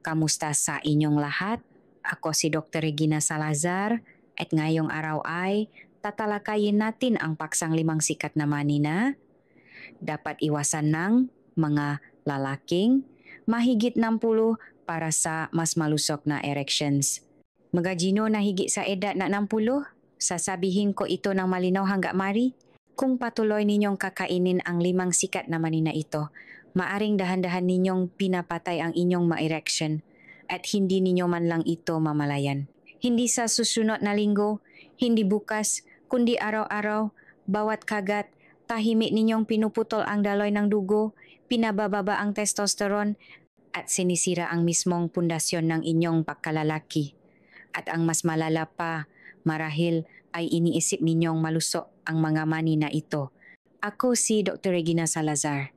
Kamusta sa inyong lahat? Ako si Dr. Regina Salazar at ngayong araw ay tatalakayin natin ang paksang 5 sikat na manina. Dapat iwasan ng mga lalaking mahigit 60 para sa mas malusok na erections. Magagino na higit sa edad na 60, sasabihin ko ito ng malinaw hanggang mari. Kung patuloy ninyong kakainin ang 5 sikat na manina ito, maaring dahan-dahan ninyong pinapatay ang inyong ma-erection at hindi ninyo man lang ito mamalayan. Hindi sa susunod na linggo, hindi bukas, kundi araw-araw, bawat kagat, tahimik ninyong pinuputol ang daloy ng dugo, pinabababa ang testosterone at sinisira ang mismong pundasyon ng inyong pagkalalaki. At ang mas malala pa, marahil ay iniisip ninyong malusok ang mga manina ito. Ako si Dr. Regina Salazar.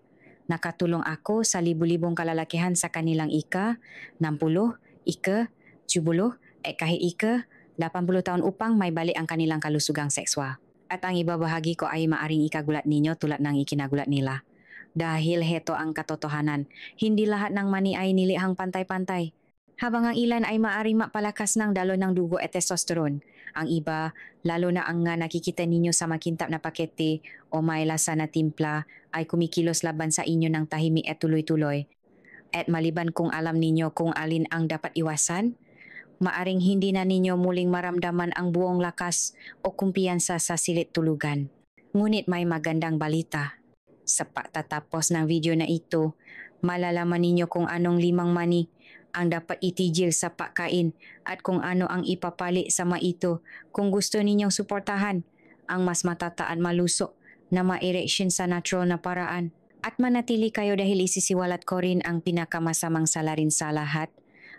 Nakatulong ako sa libu-libong kalalakihan sa kanilang ika, 60, ika, 70, kahit ika, 80 taon upang may balik ang kanilang kalusugang sekswal. At ang ibabahagi ko ay maaring ikagulat ninyo tulad ng ikinagulat nila. Dahil heto ang katotohanan, hindi lahat ng mani ay nilihang pantay-pantay. Habang ang ilan ay maaaring mapalakas ng daloy ng dugo at testosterone, ang iba, lalo na ang nga nakikita ninyo sa makintab na pakete o may lasa na timpla, ay kumikilos laban sa inyo ng tahimik at tuloy-tuloy. At maliban kung alam ninyo kung alin ang dapat iwasan, maaring hindi na ninyo muling maramdaman ang buong lakas o kumpiyansa sa silid tulugan. Ngunit may magandang balita. Sa pagtatapos ng video na ito, malalaman ninyo kung anong 5 mani ang dapat itigil sa pagkain at kung ano ang ipapalit sa maito kung gusto ninyong suportahan ang mas matataat malusok na ma-erection sa natural na paraan. At manatili kayo dahil isisiwalat ko rin ang pinakamasamang salarin sa lahat,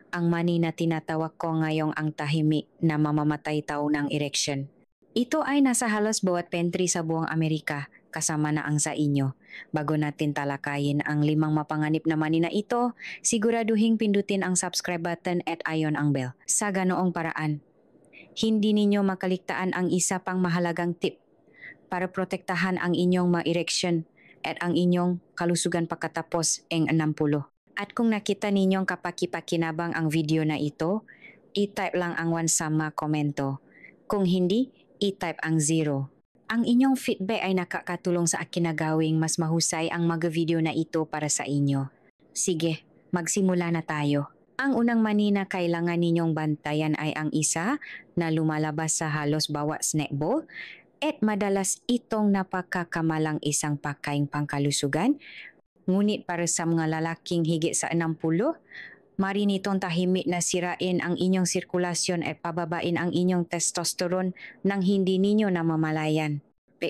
ang mani na tinatawag ko ngayong ang tahimik na mamamatay tao ng erection. Ito ay nasa halos bawat pantry sa buong Amerika, kasama na ang sa inyo. Bago natin talakayin ang 5 mapanganib na mani na ito, siguraduhin pindutin ang subscribe button at ion ang bell. Sa ganoong paraan, hindi ninyo makaligtaan ang isa pang mahalagang tip para protektahan ang inyong ma-erection at ang inyong kalusugan pagkatapos ang 60. At kung nakita ninyong kapaki-pakinabang ang video na ito, i-type lang ang 1 sa mga komento. Kung hindi, i-type ang 0. Ang inyong feedback ay nakakatulong sa akin na gawing mas mahusay ang mga video na ito para sa inyo. Sige, magsimula na tayo. Ang unang mani na kailangan ninyong bantayan ay ang isa na lumalabas sa halos bawat snack bowl at madalas itong napakakamalang isang pagkaing pangkalusugan. Ngunit para sa mga lalaking higit sa 60, mari nitong tahimik na sirain ang inyong sirkulasyon at pababain ang inyong testosterone nang hindi ninyo namamalayan.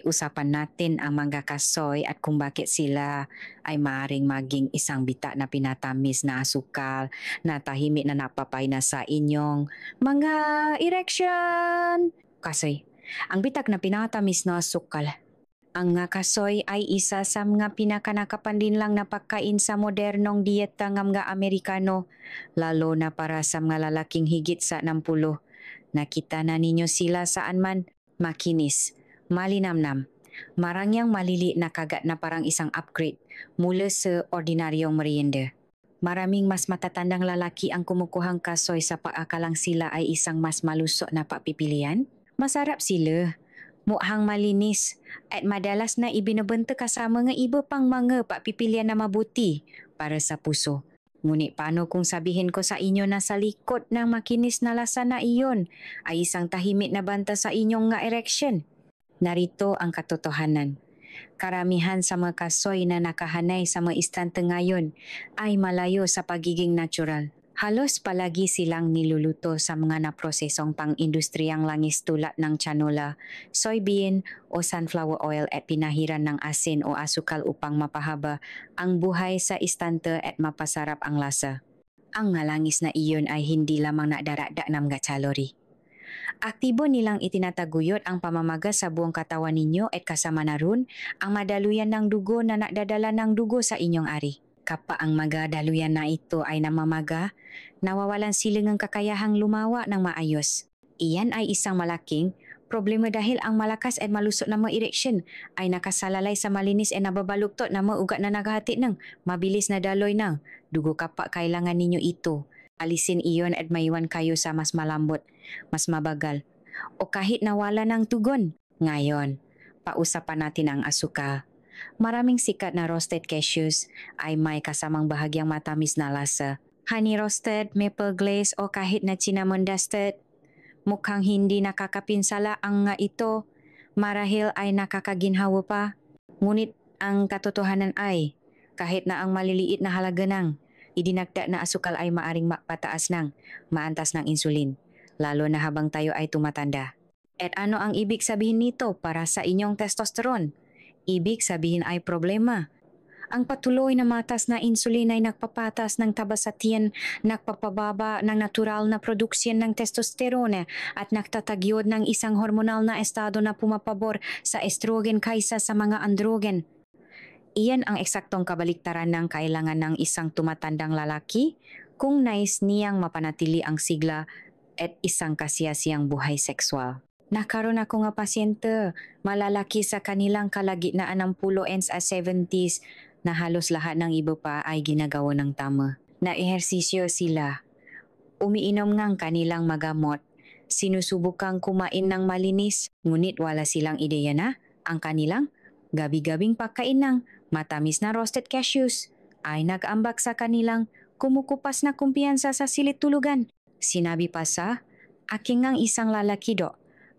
Usapan natin ang mga kasoy at kung bakit sila ay maaaring maging isang bitak na pinatamis na asukal na tahimik na napapay na sa inyong mga erection. Kasoy, ang bitak na pinatamis na asukal. Ang nga kasoy ay isa sa mga pinakanakapanlinlang na pagkain sa modernong dieta ng mga Amerikano, lalo na para sa mga lalaking higit sa 60. Nakita na ninyo sila saan man, makinis, malinamnam, marangyang malili na kagat na parang isang upgrade mula sa ordinaryong merienda. Maraming mas matatandang lalaki ang kumukuhang kasoy sa paakalang sila ay isang mas malusok na pagpipilian. Masarap sila, mukhang malinis at madalas na ibinebenta kasama ng iba pang mga pagpipilian na mabuti para sa puso. Ngunit paano kung sabihin ko sa inyo na sa likod ng makinis na lasa na iyon ay isang tahimik na banta sa inyong nga erection? Narito ang katotohanan. Karamihan sa mga kasoy na nakahanay sa mga istante ngayon ay malayo sa pagiging natural. Halos palagi silang niluluto sa mga naprosesong pang-industriyang langis tulad ng canola, soybean o sunflower oil at pinahiran ng asin o asukal upang mapahaba ang buhay sa istante at mapasarap ang lasa. Ang langis na iyon ay hindi lamang nadaragdag ng mga kalori. Aktibo nilang itinataguyod ang pamamaga sa buong katawan ninyo at kasama na ron ang madaluyan ng dugo na nagdadala ng dugo sa inyong ari. Kapag ang mga daluyan na ito ay namamaga, nawawalan sila ng kakayahang lumawa ng maayos. Iyan ay isang malaking problema dahil ang malakas at malusot na mga erection ay nakasalalay sa malinis at nababaluktot na mga ugat na naghahatid ng mabilis na daloy ng dugo kapag kailangan ninyo ito. Alisin iyon at maiwan kayo sa mas malambot, mas mabagal, o kahit nawala ng tugon. Ngayon, pausapan natin ang asukal. Maraming sikat na roasted cashews ay may kasamang bahagyang matamis na lasa. Honey roasted, maple glaze o kahit na cinnamon dusted. Mukhang hindi nakakapinsala ang nga ito. Marahil ay nakakaginhawa pa. Ngunit ang katotohanan ay, kahit na ang maliliit na halaga ng idinagda na asukal ay maaring mapataas ng maantas ng insulin, lalo na habang tayo ay tumatanda. At ano ang ibig sabihin nito para sa inyong testosterone? Ibig sabihin ay problema. Ang patuloy na matas na insulin ay nagpapatas ng taba sa tiyan, nagpapababa ng natural na produksyon ng testosterone at nagtatagyod ng isang hormonal na estado na pumapabor sa estrogen kaysa sa mga androgen. Iyan ang eksaktong kabaliktaran ng kailangan ng isang tumatandang lalaki kung nais niyang mapanatili ang sigla at isang kasiyasiyang buhay sexual. Nakaroon ako nga pasyente, malalaki sa kanilang kalagitnaan ng 60s at 70s na halos lahat ng iba pa ay ginagawa ng tama. Na-ehersisyo sila, umiinom ng kanilang magamot, sinusubukang kumain ng malinis, ngunit wala silang ideya na ang kanilang gabi-gabing pagkain ng matamis na roasted cashews ay nag-ambak sa kanilang kumukupas na kumpiyansa sa silid tulugan. Sinabi pa sa aking ang isang lalaki do,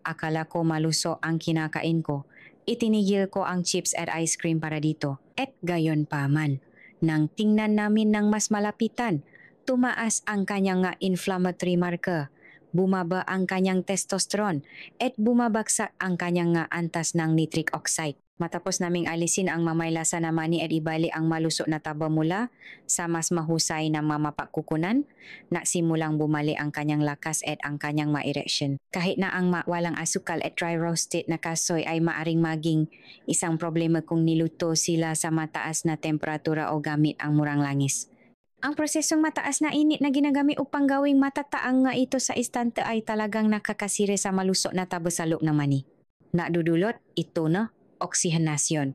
akala ko maluso ang kinakain ko. Itinigil ko ang chips at ice cream para dito. At gayon pa man, nang tingnan namin ng mas malapitan, tumaas ang kanyang inflammatory marker, bumaba ang kanyang testosterone, at bumabagsak ang kanyang antas ng nitric oxide. Matapos naming alisin ang mamaylasa na mani at ibalik ang malusok na taba mula sa mas mahusay na mamapakukunan, nagsimulang bumali ang kanyang lakas at ang kanyang ma-erection. Kahit na ang walang asukal at dry roasted na kasoy ay maaring maging isang problema kung niluto sila sa mataas na temperatura o gamit ang murang langis. Ang prosesong mataas na init na ginagamit upang gawing matataang nga ito sa istante ay talagang nakakasira sa malusok na taba sa loob ng mani. Nadudulot, ito na, oksihenasyon,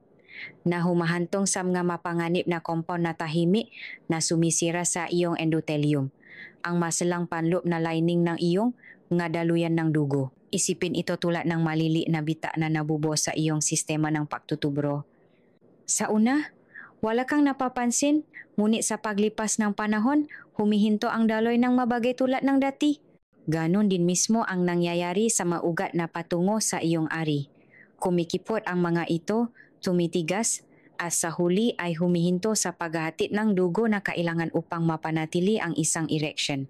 na humahantong sa mga mapanganib na compound na tahimik na sumisira sa iyong endothelium, ang masalang panloob na lining ng iyong mga daluyan ng dugo. Isipin ito tulad ng malili na bita na nabubo sa iyong sistema ng pagtutubro. Sa una, wala kang napapansin, ngunit sa paglipas ng panahon, humihinto ang daloy ng mabagay tulad ng dati. Ganon din mismo ang nangyayari sa maugat na patungo sa iyong ari. Kumikipot ang mga ito, tumitigas, at sa huli ay humihinto sa paghahatid ng dugo na kailangan upang mapanatili ang isang erection.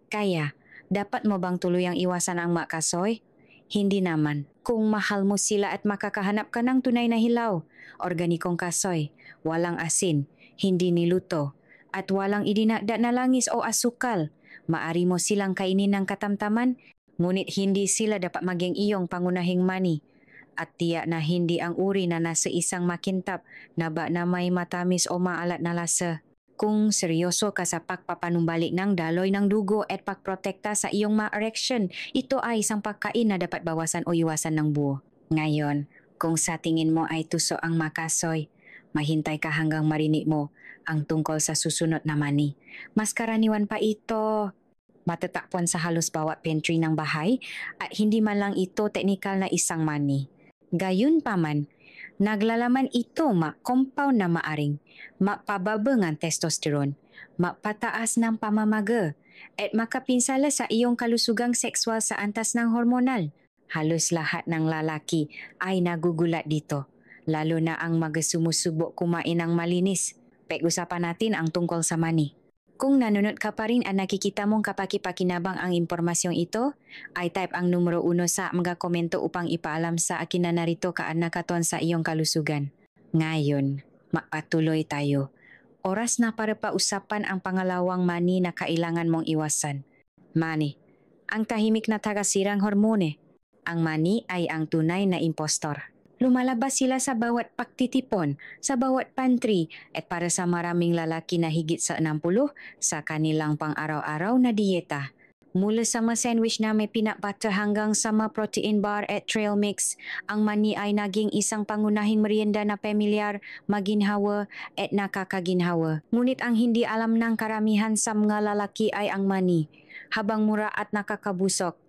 Kaya, dapat mo bang tuluyang iwasan ang makasoy? Hindi naman. Kung mahal mo sila at makakahanap ka ng tunay na hilaw, organikong kasoy, walang asin, hindi niluto, at walang idinagda na langis o asukal, maari mo silang kainin ng katamtaman, ngunit hindi sila dapat maging iyong pangunahing mani. At tiyak na hindi ang uri na nasa isang makintab na ba na may matamis o maalat na lasa. Kung seryoso ka sa pagpapanumbalik ng daloy ng dugo at pagprotekta sa iyong ma-erection, ito ay isang pagkain na dapat bawasan o iwasan ng buo. Ngayon, kung sa tingin mo ay tuso ang makasoy, mahintay ka hanggang marinig mo ang tungkol sa susunod na mani. Mas karaniwan pa ito matatakpan sa halos bawat pantry ng bahay at hindi man lang ito teknikal na isang mani. Gayunpaman, naglalaman ito compound na maaring mapababa ng testosterone, mapataas ng pamamaga, at makapinsala sa iyong kalusugang sexual sa antas ng hormonal. Halos lahat ng lalaki ay nagugulat dito, lalo na ang magasumusubok kumain ng malinis. Pag-usapan natin ang tungkol sa mani. Kung nanonood ka pa rin at nakikita mong kapaki-pakinabang ang impormasyong ito, ay type ang numero 1 sa mga komento upang ipaalam sa akin na narito ka at nakatuon sa iyong kalusugan. Ngayon, mapatuloy tayo. Oras na para pausapan ang pangalawang mani na kailangan mong iwasan. Mani, ang tahimik na tagasirang hormone. Ang mani ay ang tunay na impostor. Lumalabas sila sa bawat pagtitipon, sa bawat pantry, at para sa maraming lalaki na higit sa 60 sa kanilang pang-araw-araw na dieta. Mula sa mga sandwich na may peanut butter hanggang sa mga protein bar at trail mix, ang mani ay naging isang pangunahing merienda na pamilyar, maginhawa at nakakaginhawa. Ngunit ang hindi alam ng karamihan sa mga lalaki ay ang mani, habang mura at nakakabusok,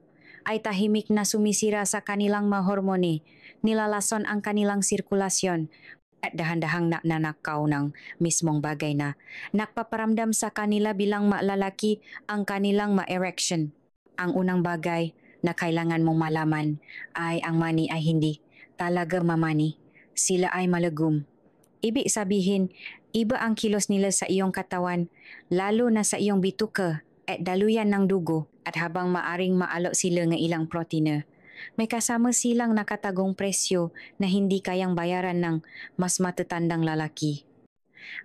ay tahimik na sumisira sa kanilang mga hormone, nilalason ang kanilang sirkulasyon, at dahan-dahang nanakaw ng mismong bagay na nagpaparamdam sa kanila bilang maalalaki ang kanilang ma-erection. Ang unang bagay na kailangan mong malaman ay ang mani ay hindi talaga mamani. Sila ay malagum. Ibig sabihin, iba ang kilos nila sa iyong katawan, lalo na sa iyong bituka at daluyan ng dugo, at habang maaring maalok sila ng ilang protina, may kasama silang nakatagong presyo na hindi kayang bayaran ng mas matatandang lalaki.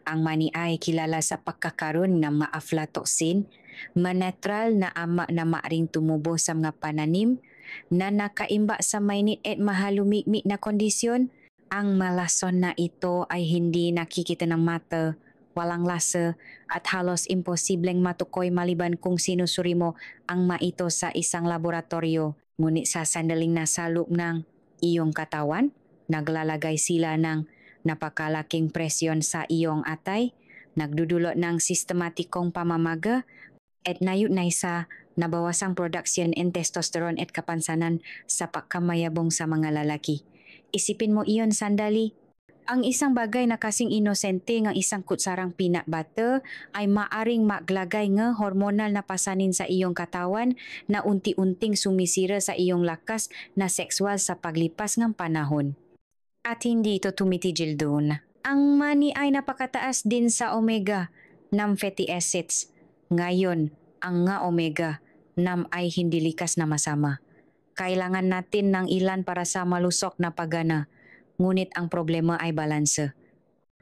Ang mani ay kilala sa pagkakaroon ng ma-aflatoxin, manetral na ama na maaring tumubo sa mga pananim na nakaimba sa mainit at mahalumikmik na kondisyon. Ang malason na ito ay hindi nakikita ng mata, walang lasa, at halos imposibleng matukoy maliban kung sinusuri mo ang maito sa isang laboratorio. Ngunit sa sandaling nasa loob ng iyong katawan, naglalagay sila ng napakalaking presyon sa iyong atay, nagdudulot ng sistematikong pamamaga, at nayut-nay sa nabawasang production in testosterone at kapansanan sa pagkamayabong sa mga lalaki. Isipin mo iyon sandali. Ang isang bagay na kasing inosente ng isang kutsarang peanut butter ay maaring maglagay ng hormonal na pasanin sa iyong katawan na unti-unting sumisira sa iyong lakas na sexual sa paglipas ng panahon. At hindi ito tumitigil doon. Ang mani ay napakataas din sa omega ng fatty acids. Ngayon, ang nga omega nam ay hindi likas na masama. Kailangan natin ng ilan para sa malusok na pagana. Ngunit ang problema ay balanse.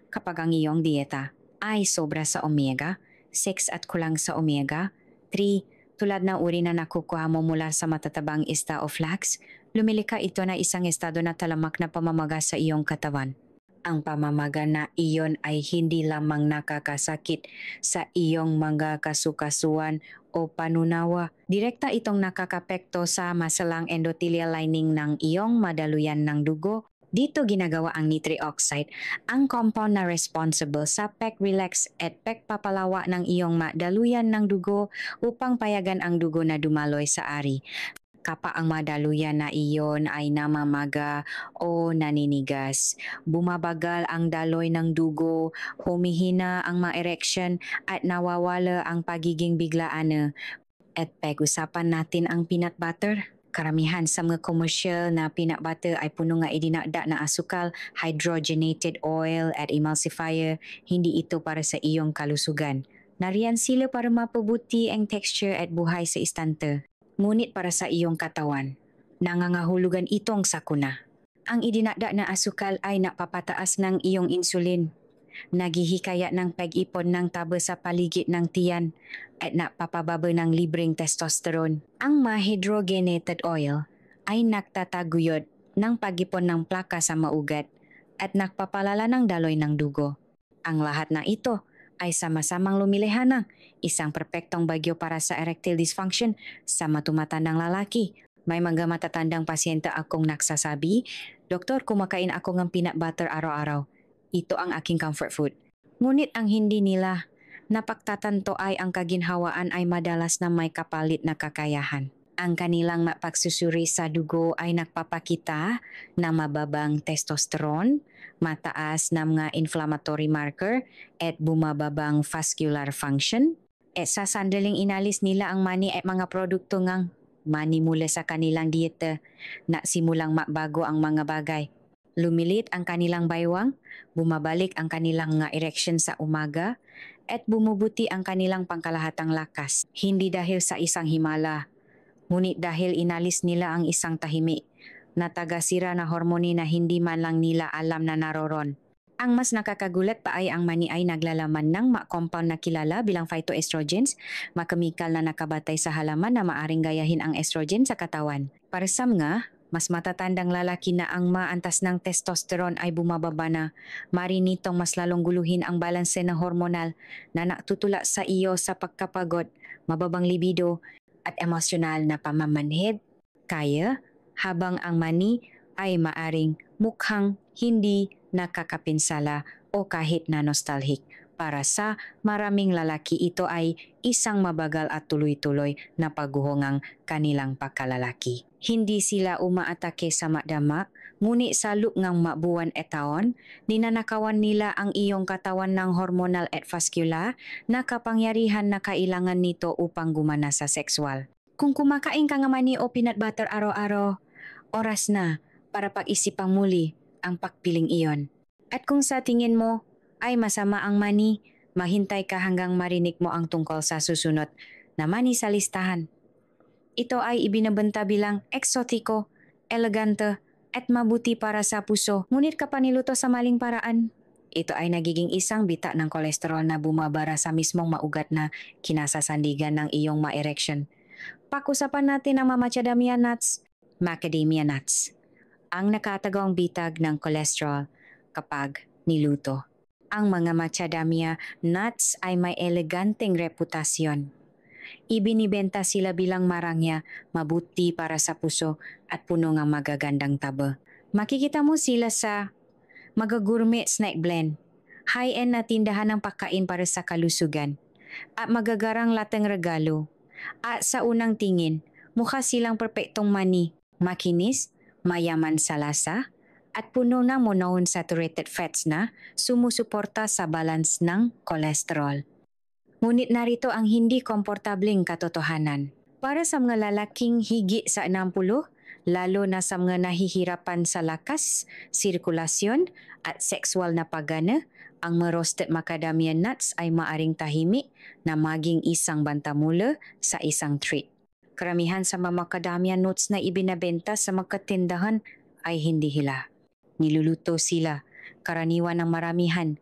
Kapag ang iyong dieta ay sobra sa omega, 6 at kulang sa omega, 3, tulad ng uri na nakukuha mo mula sa matatabang ista o flax, lumilika ito na isang estado na talamak na pamamaga sa iyong katawan. Ang pamamaga na iyon ay hindi lamang nakakasakit sa iyong mga kasukasuan o panunawa. Direkta itong nakakapekto sa masalang endothelial lining ng iyong madaluyan ng dugo. Dito ginagawa ang nitric oxide, ang compound na responsible sa peg-relax at peg-papalawa ng iyong madaluyan ng dugo upang payagan ang dugo na dumaloy sa ari. Kapag ang madaluyan na iyon ay namamaga o naninigas, bumabagal ang daloy ng dugo, humihina ang ma-erection at nawawala ang pagiging biglaan. At pag-usapan natin ang peanut butter. Karamihan sa mga commercial na peanut butter ay puno nga idinakda na asukal, hydrogenated oil at emulsifier. Hindi ito para sa iyong kalusugan. Nariyan sila para mapabuti ang texture at buhay sa istante. Ngunit para sa iyong katawan, nangangahulugan itong sakuna. Ang idinakda na asukal ay napapataas ng iyong insulin, naghihikayat ng pag-ipon ng taba sa paligid ng tiyan at napapababa ng libreng testosterone. Ang ma-hydrogenated oil ay nagtataguyod ng pag-ipon ng plaka sa maugat at nagpapalala ng daloy ng dugo. Ang lahat na ito ay sama-samang lumilihan ng isang perpektong bagyo para sa erectile dysfunction sa matumatandang lalaki. May mga matatandang pasyente akong nagsasabi, "Doktor, kumakain ako ng peanut butter araw-araw. Ito ang aking comfort food." Ngunit ang hindi nila napagtatanto ay ang kaginhawaan ay madalas na may kapalit na kakayahan. Ang kanilang pagsusuri sa dugo ay nagpapakita na mababang testosterone, mataas na mga inflammatory marker at bumababang vascular function. At sa sandaling inalis nila ang mani at mga produkto ng mani mula sa kanilang dieta, na simulang magbago ang mga bagay. Lumilit ang kanilang baywang, bumabalik ang kanilang erection sa umaga, at bumubuti ang kanilang pangkalahatang lakas. Hindi dahil sa isang himala, ngunit dahil inalis nila ang isang tahimik na tagasira na hormone na hindi man lang nila alam na naroron. Ang mas nakakagulat pa ay ang mani ay naglalaman ng compound na kilala bilang phytoestrogens, makemikal na nakabatay sa halaman na maaring gayahin ang estrogen sa katawan. Para sa mga mas matatandang lalaki na ang maantas ng testosterone ay bumababa na, marinitong mas lalong guluhin ang balanse ng hormonal na natutula sa iyo sa pagkapagod, mababang libido, at emosyonal na pamamanhid, kaya habang ang mani ay maaring mukhang hindi nakakapinsala o kahit na nostalgic. Para sa maraming lalaki, ito ay isang mabagal at tuloy-tuloy na pagguhongang kanilang pagkalalaki. Hindi sila umaatake sa makdamak, ngunit saluk ngang mabuwan et taon, ninanakawan nila ang iyong katawan ng hormonal at vascular na kapangyarihan na kailangan nito upang gumana sa sexual. Kung kumakain ka nga mani o peanut butter araw-araw, oras na para pag-isipang muli ang pagpiling iyon. At kung sa tingin mo ay masama ang mani, mahintay ka hanggang marinig mo ang tungkol sa susunod na mani sa listahan. Ito ay ibinabenta bilang eksotiko, elegante, at mabuti para sa puso, ngunit kapaniluto sa maling paraan. Ito ay nagiging isang bita ng kolesterol na bumabara sa mismong maugat na kinasasandigan ng iyong ma-erection. Pakusapan natin ang mga macadamia nuts, macadamia nuts, ang nakatagong bitag ng kolesterol kapag niluto. Ang mga macadamia nuts ay may eleganteng reputasyon. Ibinibenta sila bilang marangya, mabuti para sa puso at puno ng magagandang taba. Makikita mo sila sa magagurme snack blend, high-end na tindahan ng pagkain para sa kalusugan, at magagarang latang regalo. At sa unang tingin, mukha silang perpektong mani, makinis, mayaman sa lasa, at puno ng monounsaturated fats na sumusuporta sa balance ng kolesterol. Ngunit narito ang hindi komportableng katotohanan. Para sa mga lalaking higit sa 60, lalo na sa mga nahihirapan sa lakas, sirkulasyon at sexual na pagana, ang roasted macadamia nuts ay maaring tahimik na maging isang bantamula sa isang treat. Karamihan sa mga macadamia nuts na ibinabenta sa mga tindahan ay hindi hila. Niluluto sila, karaniwan ng maramihan,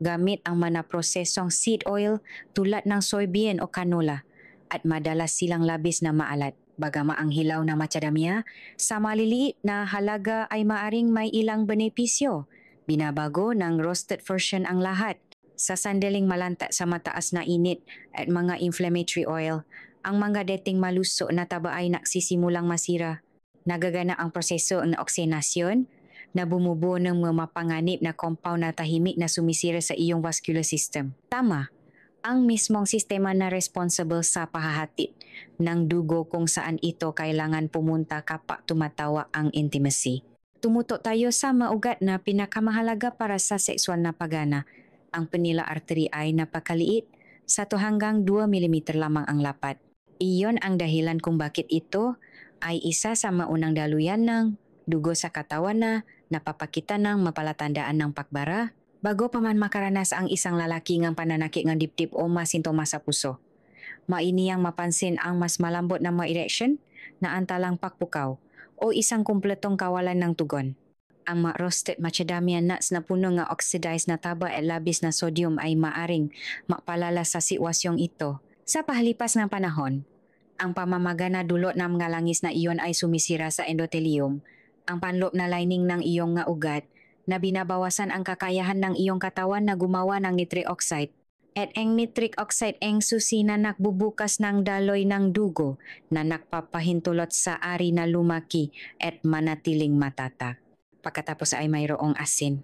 gamit ang manaprosesong seed oil tulad ng soybean o canola, at madalas silang labis na maalat. Bagama ang hilaw na macadamia, sa maliliit na halaga ay maaring may ilang benepisyo. Binabago ng roasted version ang lahat. Sa sandaling malanta sa mataas na init at mga inflammatory oil, ang mga dating maluso na taba ay nagsisimulang masira. Nagagana ang proseso ng oksinasyon na bumubuo ng mga mapanganib na compound na tahimik na sumisira sa iyong vascular system. Tama, ang mismong sistema na responsible sa pahahatid ng dugo kung saan ito kailangan pumunta kapag tumatawa ang intimacy. Tumuto tayo sa maugat na pinakamahalaga para sa sexual na pagana. Ang penila artery ay napakaliit, 1 hanggang 2 mm lamang ang lapat. Iyon ang dahilan kung bakit ito ay isa sa maunang daluyan ng dugo sa katawan na napapakita ng mapalatandaan ng pakbara bago pa man makaranas ang isang lalaki ng pananakit ng dibdib o masintomas sa puso. Mainiyang mapansin ang mas malambot na mga erection na antalang pakpukaw o isang kumpletong kawalan ng tugon. Ang mga roasted macadamia nuts na puno ng oxidized na taba at labis na sodium ay maaring mapalala sa sitwasyong ito. Sa pahalipas ng panahon, ang pamamaga na dulot ng mga langis na iyon ay sumisira sa endothelium, ang panloob na lining ng iyong nga ugat, na binabawasan ang kakayahan ng iyong katawan na gumawa ng nitric oxide. At ang nitric oxide ang susi na nakbubukas ng daloy ng dugo na nakpapahintulot sa ari na lumaki at manatiling matatag. Pagkatapos ay mayroong asin.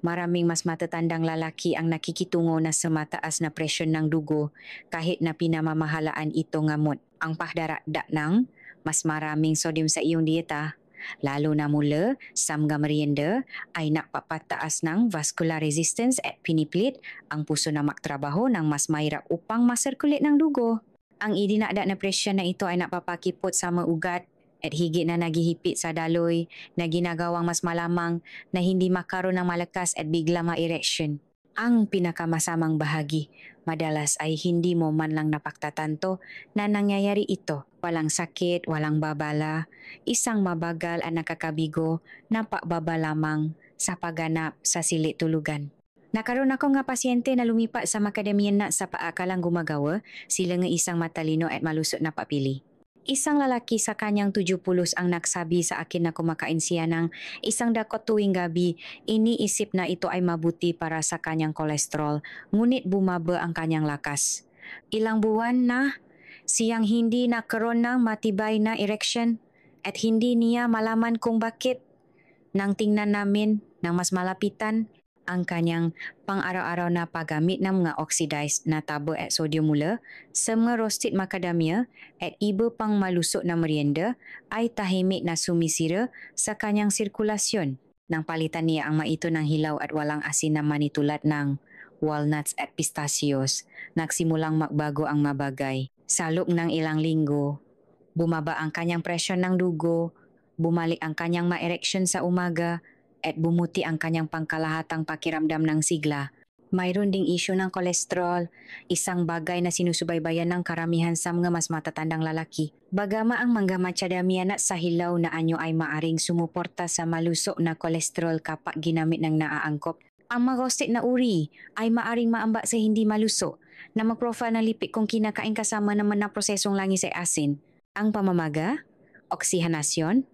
Maraming mas matatandang lalaki ang nakikitungo na sa mataas na presyon ng dugo kahit na pinamamahalaan ito ngamot. Ang pahdarada ng mas maraming sodium sa iyong dieta, lalo na mula sa mga merienda, ay nakpapataas ng vascular resistance at piniplit ang puso na magtrabaho ng mas mahirap upang masirkulit ng dugo. Ang idinada na presyon na ito ay napapakipot sa mga ugat at higit na naghihipit sa daloy na ginagawang mas malamang na hindi makaroon ng malakas at bigla ma-erection. Ang pinakamasamang bahagi, madalas ay hindi mo man lang napagtatanto na nangyayari ito. Walang sakit, walang babala, isang mabagal at nakakabigo na pagbaba lamang sa pagganap sa silit tulugan. Nakaroon ako nga pasyente na lumipat sa macadamia nuts sa paakalang gumagawa, sila nga isang matalino at malusot na papili. Isang lalaki sa kanyang 70 ang nagsabi sa akin na kumakain siya ng isang dakot tuwing gabi. Iniisip na ito ay mabuti para sa kanyang kolesterol, ngunit bumaba ang kanyang lakas. Ilang buwan na, Siyang hindi nagkaroon ng matibay na erection at hindi niya malaman kung bakit. Nang tingnan namin ng mas malapitan ang kanyang pang-araw-araw na paggamit ng mga oxidized na tabo at sodium mula sa mga roasted macadamia at iba pang malusok na merienda ay tahimik na sumisira sa kanyang sirkulasyon. Nang palitan niya ang maito ng hilaw at walang asin na manitulad ng walnuts at pistachios, nagsimulang magbago ang mabagay. Sa loob ng ilang linggo, bumaba ang kanyang presyon ng dugo, bumalik ang kanyang ma-erection sa umaga, at bumuti ang kanyang pangkalahatang pakiramdam ng sigla. Mayroon ding isyu ng kolesterol, isang bagay na sinusubaybayan ng karamihan sa mga mas matatandang lalaki. Bagama ang mga macadamia nut sa hilaw na anyo ay maaring sumuporta sa malusok na kolesterol kapag ginamit ng naaangkop. Ang mga roasted na uri ay maaring maamba sa hindi malusok na mag-profile ng lipid kung kinakain kasama naman ng prosesong langis ay asin. Ang pamamaga, oksihenasyon,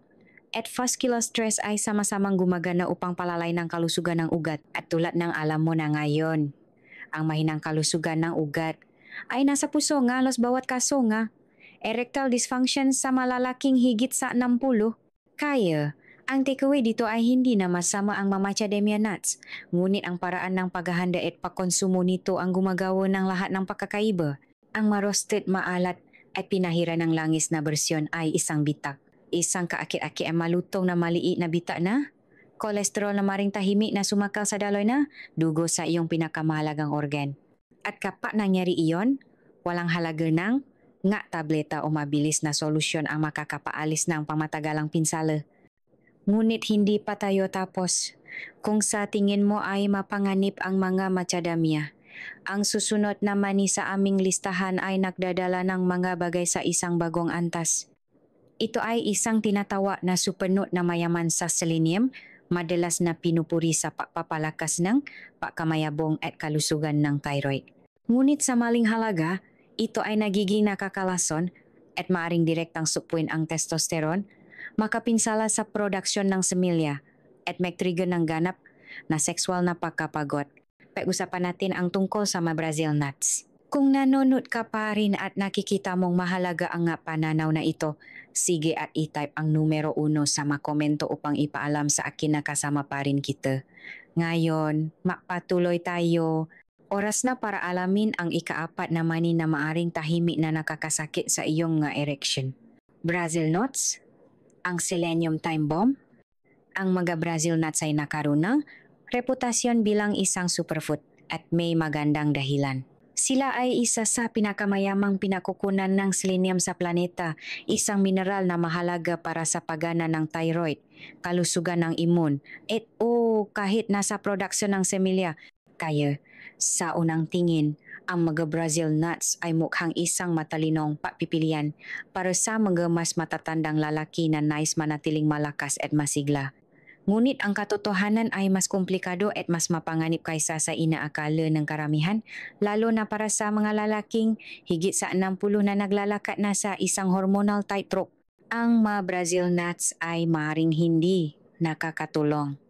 at vascular stress ay sama-samang gumagana upang palalay ng kalusugan ng ugat. At tulad ng alam mo na ngayon, ang mahinang kalusugan ng ugat ay nasa puso nga los bawat kaso nga. Erectile dysfunction sa malalaking higit sa 60. Kaya, ang takeaway dito ay hindi na masama ang macadamia nuts, ngunit ang paraan ng paghahanda at pagkonsumo nito ang gumagawa ng lahat ng pagkakaiba. Ang ma-roasted, maalat at pinahira ng langis na bersyon ay isang bitak. Isang kaakit-akit ang malutong na maliit na bita na. Kolesterol na maring tahimik na sumakal sa daloy na, dugo sa iyong pinakamahalagang organ. At kapag nangyari iyon, walang halaga ng nga tableta o mabilis na solusyon ang makakapaalis ng pamatagalang pinsala. Ngunit hindi pa tayo tapos. Kung sa tingin mo ay mapanganib ang mga macadamia, ang susunod naman ni sa aming listahan ay nagdadala ng mga bagay sa isang bagong antas. Ito ay isang tinatawa na supernut na mayaman sa selenium, madalas na pinupuri sa pagpapalakas ng pagkamayabong at kalusugan ng thyroid. Ngunit sa maling halaga, ito ay nagiging nakakalason at maaring direktang supuin ang testosterone, makapinsala sa produksyon ng semilya at mag-trigger ng ganap na sexual na pagkapagod. Pag-usapan natin ang tungkol sa mga Brazil nuts. Kung nanonood ka pa rin at nakikita mong mahalaga ang pananaw na ito, sige at i-type ang numero 1 sa makomento upang ipaalam sa akin na kasama pa rin kita. Ngayon, magpatuloy tayo. Oras na para alamin ang ika-4 na mani na maaring tahimik na nakakasakit sa iyong erection. Brazil nuts, ang selenium time bomb. Ang mga Brazil nuts ay nakaroon ng reputasyon bilang isang superfood at may magandang dahilan. Sila ay isa sa pinakamayamang pinakukunan ng selenium sa planeta, isang mineral na mahalaga para sa paggana ng thyroid, kalusugan ng imun, at kahit nasa produksyon ng semilya. Kaya, sa unang tingin, ang mga Brazil nuts ay mukhang isang matalinong pagpipilian para sa mga mas matatandang lalaki na nais manatiling malakas at masigla. Ngunit ang katotohanan ay mas komplikado at mas mapanganib kaysa sa inaakala ng karamihan, lalo na para sa mga lalaking higit sa 60 na naglalakad na sa isang hormonal tightrope. Ang mga Brazil nuts ay maaaring hindi nakakatulong.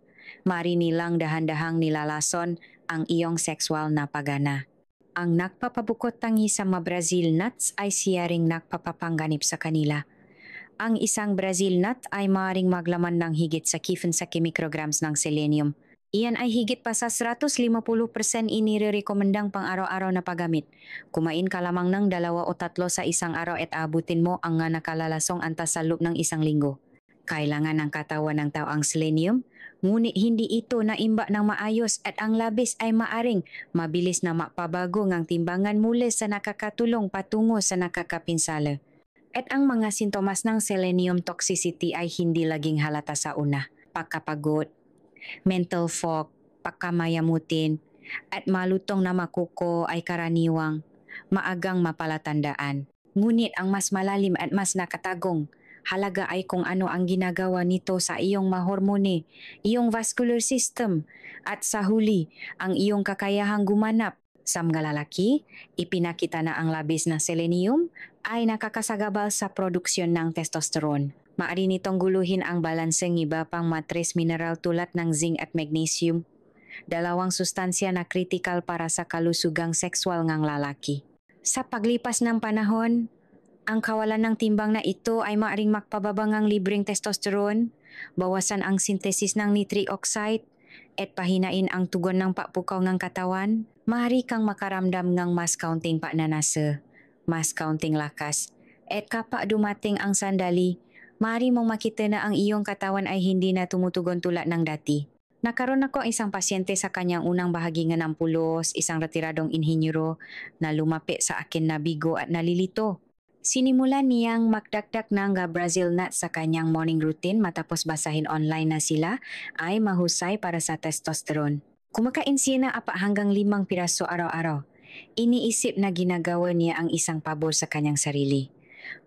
Maaari nilang dahan-dahang nilalason ang iyong sexual na pagana. Ang nagpapabukod tangi sa mga Brazil nuts ay siyaring nagpapapangganib sa kanila. Ang isang Brazil nut ay maaaring maglaman ng higit sa 15 micrograms ng selenium. Iyan ay higit pa sa 150% inirekomendang pang-araw-araw na paggamit. Kumain ka lamang ng 2 o 3 sa isang araw at abutin mo ang nakalalasong antas sa loob ng isang linggo. Kailangan ng katawan ng tao ang selenium, ngunit hindi ito naimba ng maayos at ang labis ay maaring mabilis na mapabago ng timbangan mula sa nakakatulong patungo sa nakakapinsala. At ang mga sintomas ng selenium toxicity ay hindi laging halata sa una. Pagkapagod, mental fog, pagkamayamutin, at malutong na makuko ay karaniwang maagang mapalatandaan. Ngunit ang mas malalim at mas nakatagong halaga ay kung ano ang ginagawa nito sa iyong mahormone, iyong vascular system, at sa huli, ang iyong kakayahang gumanap. Sa mga lalaki, ipinakita na ang labis na selenium ay nakakasagabal sa produksyon ng testosterone. Maaari nitong guluhin ang balanseng iba pang matres mineral tulad ng zinc at magnesium, 2 sustansya na kritikal para sa kalusugang sexual ng lalaki. Sa paglipas ng panahon, Ang kawalan ng timbang na ito ay maaaring makpababa ng libreng testosterone, bawasan ang sintesis ng nitric oxide, at pahinain ang tugon ng papukaw ng katawan. Maaari kang makaramdam ng mas kaunting pananasa, mas kaunting lakas, at kapag dumating ang sandali, maaari mong makita na ang iyong katawan ay hindi na tumutugon tulad ng dati. Nakaroon ako ang isang pasyente sa kanyang unang bahagi ng pulos, isang retiradong inhinyero na lumapit sa akin na bigo at nalilito. Sinimulan niyang magdagdag ng Brazil nut sa kanyang morning routine matapos basahin online na sila ay mahusay para sa testosterone. Kumakain siya na 4 hanggang 5 piraso araw-araw. Iniisip na ginagawa niya ang isang pabor sa kanyang sarili.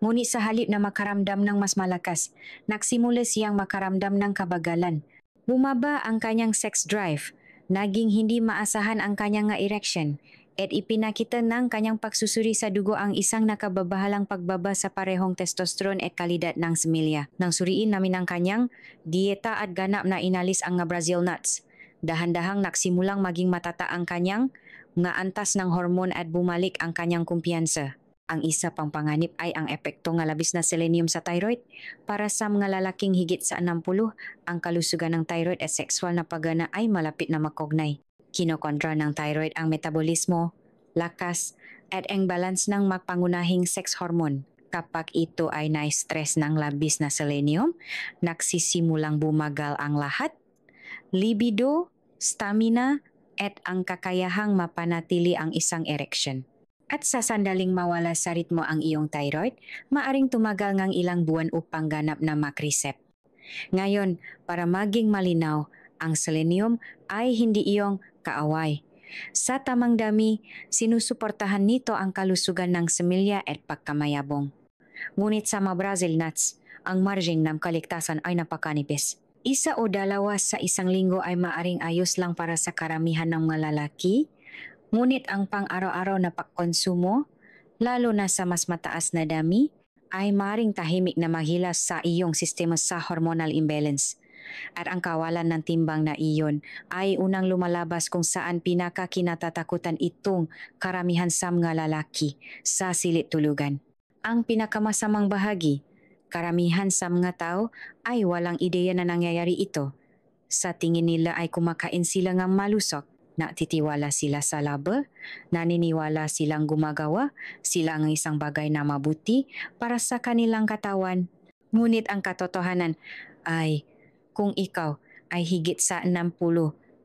Ngunit sa halip na makaramdam ng mas malakas, nagsimula siyang makaramdam ng kabagalan. Bumaba ang kanyang sex drive, naging hindi maasahan ang kanyang erection, at ipinakita ng kanyang pagsusuri sa dugo ang isang nakababahalang pagbaba sa parehong testosterone at kalidad ng semilya. Nang suriin namin ang kanyang dieta at ganap na inalis ang Brazil nuts, dahan-dahang nagsimulang maging matata ang kanyang nga antas ng hormon at bumalik ang kanyang kumpiyansa. Ang isa pang panganib ay ang epekto nga labis na selenium sa thyroid. Para sa mga lalaking higit sa 60, ang kalusugan ng thyroid at sexual na paggana ay malapit na makognay. Kinokontra ng thyroid ang metabolismo, lakas, at ang balance ng magpangunahing sex hormone. Kapag ito ay na-stress ng labis na selenium, nagsisimulang bumagal ang lahat, libido, stamina, at ang kakayahang mapanatili ang isang erection. At sa sandaling mawala sa ritmo ang iyong thyroid, maaring tumagal ng ilang buwan upang ganap na makreset. Ngayon, para maging malinaw, ang selenium ay hindi iyong kaaway. Sa tamang dami, sinusuportahan nito ang kalusugan ng semilya at pagkamayabong. Ngunit sa mga Brazil nuts, ang margin ng kaligtasan ay napakanipis. 1 o 2 sa isang linggo ay maaring ayos lang para sa karamihan ng mga lalaki, ngunit ang pang-araw-araw na pagkonsumo, lalo na sa mas mataas na dami, ay maring tahimik na maghilas sa iyong sistema sa hormonal imbalance. At ang kawalan ng timbang na iyon ay unang lumalabas kung saan pinakakinatatakutan itong karamihan sa mga lalaki sa silid tulugan. Ang pinakamasamang bahagi, karamihan sa mga tao ay walang ideya na nangyayari ito. Sa tingin nila ay kumakain sila ng malusok. Natitiwala sila sa laba, naniniwala silang gumagawa, sila ang isang bagay na mabuti para sa kanilang katawan. Ngunit ang katotohanan ay kung ikaw ay higit sa 60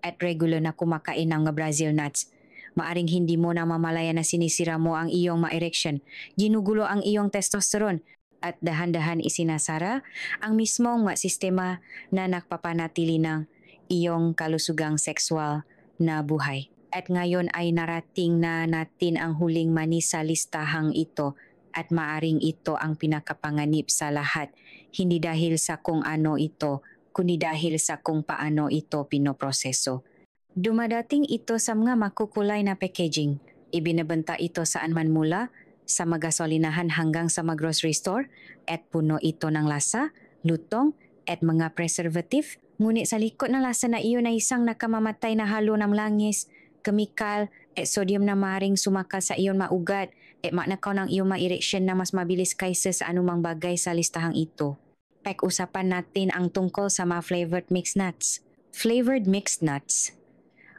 at regular na kumakain ng Brazil nuts, maaring hindi mo na mamalaya na sinisira mo ang iyong ma-erection, ginugulo ang iyong testosterone, at dahan-dahan isinasara ang mismong sistema na nagpapanatili ng iyong kalusugang sexual na buhay. At ngayon ay narating na natin ang huling mani sa listahang ito at maaring ito ang pinakapanganib sa lahat, hindi dahil sa kung ano ito, kundi dahil sa kung paano ito pinoproseso. Dumadating ito sa mga makukulay na packaging. Ibinabenta ito saan man mula, sa magasolinahan hanggang sa grocery store, at puno ito ng lasa, lutong, at mga preservative. Ngunit sa likod ng lasa na iyon ay isang nakamamatay na halo ng langis, kemikal, at sodium na maring sumakal sa iyon maugat at maknakaw ng iyong ma-erection na mas mabilis kaysa sa anumang bagay sa listahang ito. Pag-usapan natin ang tungkol sa mga flavored mixed nuts. Flavored mixed nuts,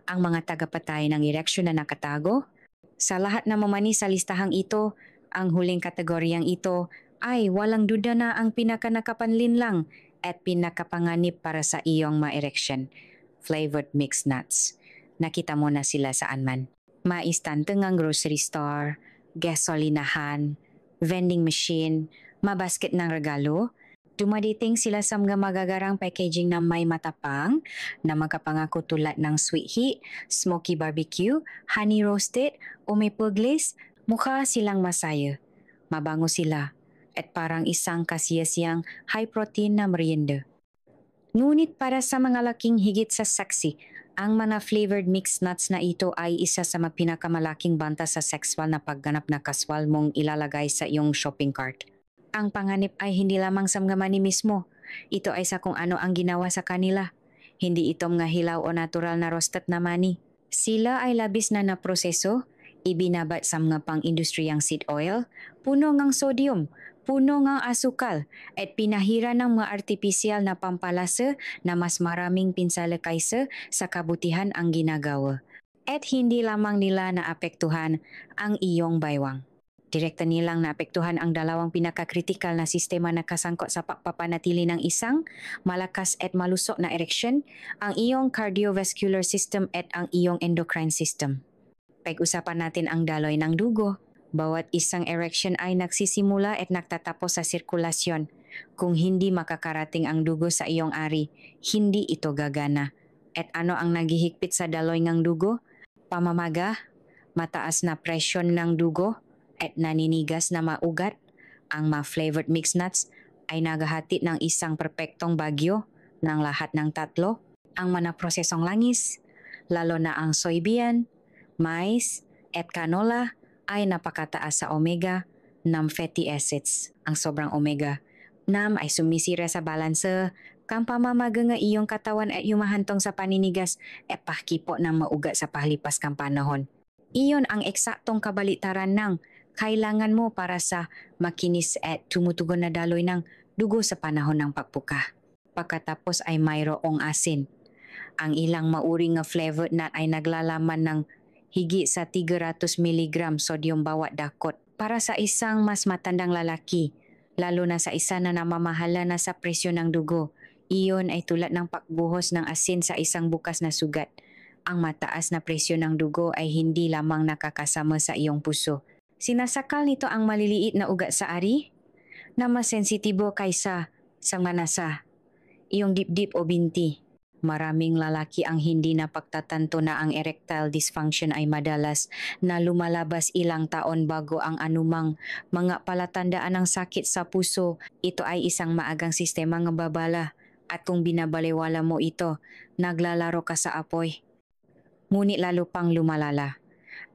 ang mga tagapatay ng ereksyon na nakatago. Sa lahat na mamani sa listahang ito, ang huling kategoryang ito ay walang duda na ang pinakanakapanlin lang at pinakapanganib para sa iyong ma-erection. Flavored mixed nuts. Nakita mo na sila saan man. Maistante ng grocery store, gasolinahan, vending machine, mabasket ng regalo. Dumadating sila sa mga magagarang packaging na may matapang na magkapangako tulad ng sweet heat, smoky barbecue, honey roasted o maple glaze. Mukha silang masaya. Mabango sila at parang isang kasiyasiyang high-protein na merienda. Ngunit para sa mga laking higit sa saksi, ang mga flavored mixed nuts na ito ay isa sa mga pinakamalaking banta sa sexual na pagganap na kaswal mong ilalagay sa iyong shopping cart. Ang panganib ay hindi lamang sa mga mani mismo. Ito ay sa kung ano ang ginawa sa kanila. Hindi ito mga hilaw o natural na roasted na mani. Sila ay labis na naproseso, Ibinabat sa mga pang-industriyang seed oil, puno ngang sodium, puno ngang asukal, at pinahira ng mga artipisyal na pampalasa na mas maraming pinsala kaysa sa kabutihan ang ginagawa. At hindi lamang nila naapektuhan ang iyong baywang. Direkta nilang naapektuhan ang dalawang pinakakritikal na sistema na kasangkot sa pagpapanatili ng isang malakas at malusok na ereksyon, ang iyong cardiovascular system at ang iyong endocrine system. Pag-usapan natin ang daloy ng dugo. Bawat isang erection ay nagsisimula at nagtatapos sa sirkulasyon. Kung hindi makakarating ang dugo sa iyong ari, hindi ito gagana. At ano ang naghihigpit sa daloy ng dugo? Pamamaga, mataas na presyon ng dugo, at naninigas na maugat. Ang mga flavored mixed nuts ay naghahatid ng isang perpektong bagyo ng lahat ng tatlo. Ang manaprosesong langis, lalo na ang soybean, mais, at canola ay napakataas sa omega ng fatty acids. Ang sobrang omega nam ay sumisira sa balanse kang pamamaga nga iyong katawan at yumahantong sa paninigas at pakipo ng maugat sa pahalipas kang panahon. Iyon ang eksaktong kabalitaran ng kailangan mo para sa makinis at tumutugon na daloy ng dugo sa panahon ng pagpuka. Pagkatapos ay mayroong asin. Ang ilang mauring nga flavored nut ay naglalaman ng higit sa 300 mg sodium bawat dakot para sa isang mas matandang lalaki, lalo na sa isa na namamahala na sa presyon ng dugo. Iyon ay tulad ng pagbuhos ng asin sa isang bukas na sugat. Ang mataas na presyon ng dugo ay hindi lamang nakakasama sa iyong puso. Sinasakal nito ang maliliit na ugat sa ari na mas sensitibo kaysa sa manasa, iyong dibdib o binti. Maraming lalaki ang hindi napagtatanto na ang erectile dysfunction ay madalas na lumalabas ilang taon bago ang anumang mga palatandaan ng sakit sa puso. Ito ay isang maagang sistema ng babala at kung binabaliwala mo ito, naglalaro ka sa apoy. Ngunit lalo pang lumalala.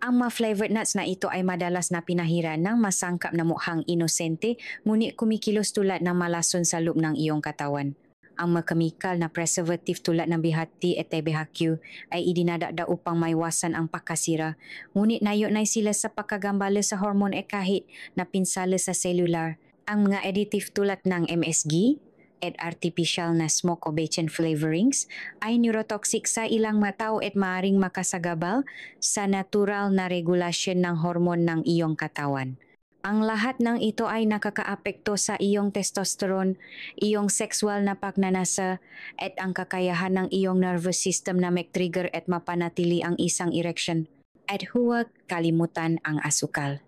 Ang mga flavored nuts na ito ay madalas na pinahira ng masangkap na mukhang inosente ngunit kumikilos tulad ng malason sa loob ng iyong katawan. Ang mga kemikal na preservative tulad ng BHT at TBHQ ay idinadakda upang maiwasan ang pagkasira, ngunit nayon sila sa pagkagambala sa hormone at kahit na pinsala sa cellular. Ang mga additive tulad ng MSG at artificial na smoke o bacon flavorings ay neurotoxic sa ilang matao at maaring makasagabal sa natural na regulasyon ng hormone ng iyong katawan. Ang lahat ng ito ay nakakaapekto sa iyong testosterone, iyong sexual na pagnanasa, at ang kakayahan ng iyong nervous system na mag-trigger at mapanatili ang isang erection. At huwag kalimutan ang asukal.